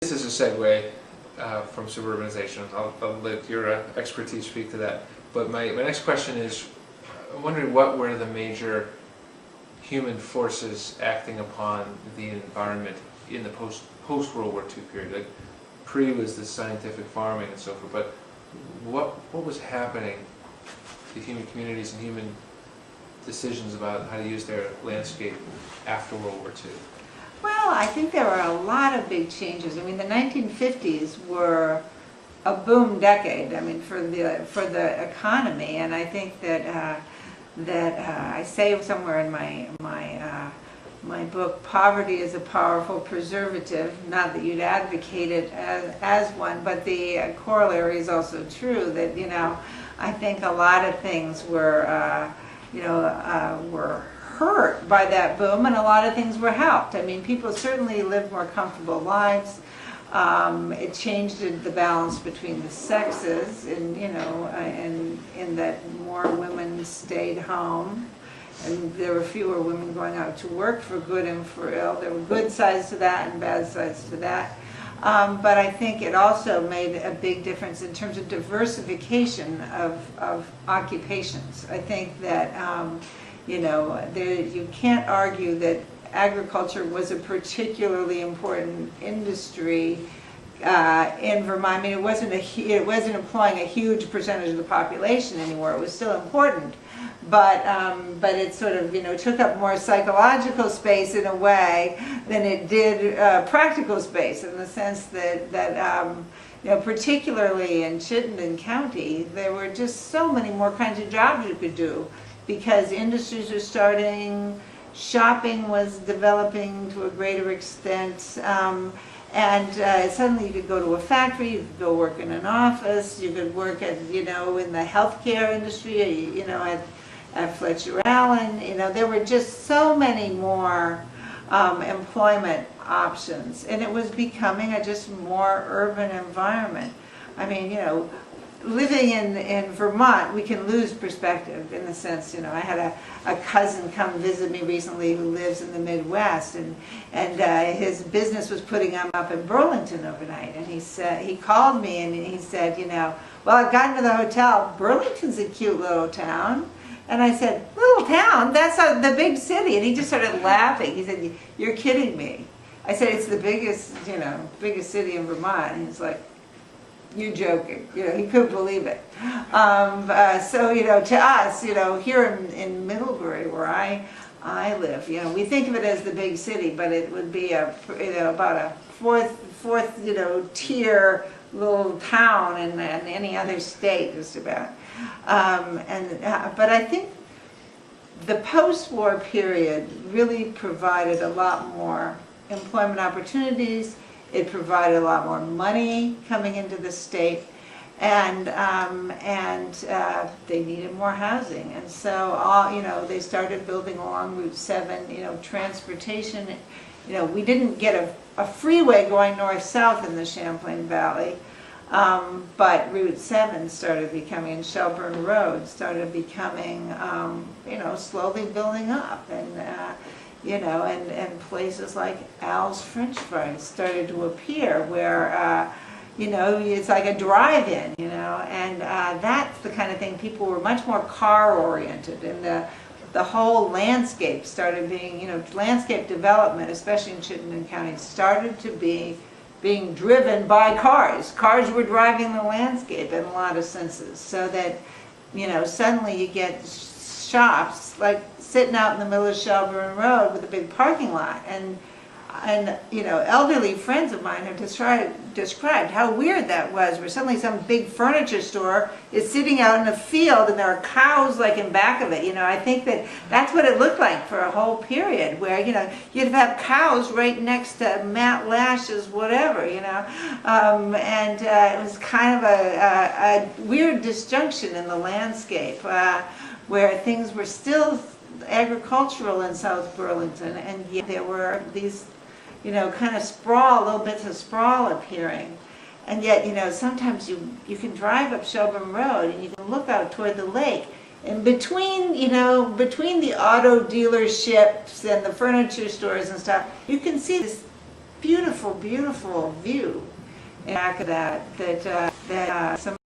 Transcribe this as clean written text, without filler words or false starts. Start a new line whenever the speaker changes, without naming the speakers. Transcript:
This is a segue from suburbanization. I'll let your expertise speak to that. But my next question is, I'm wondering what were the major human forces acting upon the environment in the post-World War II period? Like, pre was the scientific farming and so forth, but what was happening to human communities and human decisions about how to use their landscape after World War II?
Well, I think there were a lot of big changes. I mean, the 1950s were a boom decade. I mean, for the economy, and I think that I say somewhere in my book, poverty is a powerful preservative. Not that you'd advocate it as one, but the corollary is also true. That I think a lot of things were were hurt by that boom, and a lot of things were helped. I mean, people certainly lived more comfortable lives. It changed the balance between the sexes, and in that more women stayed home, and there were fewer women going out to work for good and for ill. There were good sides to that and bad sides to that. But I think it also made a big difference in terms of diversification of occupations. I think that you can't argue that agriculture was a particularly important industry in Vermont. I mean, it wasn't employing a huge percentage of the population anymore. It was still important, but it sort of took up more psychological space in a way than it did practical space, in the sense that particularly in Chittenden County, there were just so many more kinds of jobs you could do, because industries were starting, shopping was developing to a greater extent, and suddenly you could go to a factory, you could go work in an office, you could work at in the healthcare industry, at Fletcher Allen. There were just so many more employment options, and it was becoming a just more urban environment. I mean, living in Vermont, we can lose perspective in the sense, I had a cousin come visit me recently who lives in the Midwest, and his business was putting him up in Burlington overnight, and he called me and he said, well, I've gotten to the hotel. Burlington's a cute little town. And I said, little town? That's the big city. And he just started laughing. He said, you're kidding me. I said, it's the biggest city in Vermont. And he's like, you're joking. He couldn't believe it. So, to us, here in Middlebury, where I live, we think of it as the big city, but it would be about a fourth tier little town in any other state, just about. But I think the post-war period really provided a lot more employment opportunities. It provided a lot more money coming into the state, and they needed more housing, and so they started building along Route 7. Transportation. We didn't get a freeway going north-south in the Champlain Valley, but Route 7 started becoming, and Shelburne Road started becoming, slowly building up, and places like Al's French Fries started to appear, where it's like a drive-in, and that's the kind of thing. People were much more car-oriented, and the whole landscape started being, landscape development, especially in Chittenden County, started to be being driven by cars. Cars were driving the landscape in a lot of senses, so that, suddenly you get shops like sitting out in the middle of Shelburne Road with a big parking lot, and elderly friends of mine have described how weird that was, where suddenly some big furniture store is sitting out in a field and there are cows like in back of it. I think that's what it looked like for a whole period, where you'd have cows right next to Matt Lash's whatever, and it was kind of a weird disjunction in the landscape, where things were still agricultural in South Burlington, and yet there were these kind of sprawl, little bits of sprawl appearing. And yet, sometimes you can drive up Shelburne Road and you can look out toward the lake, and between the auto dealerships and the furniture stores and stuff, you can see beautiful, beautiful view in back of that some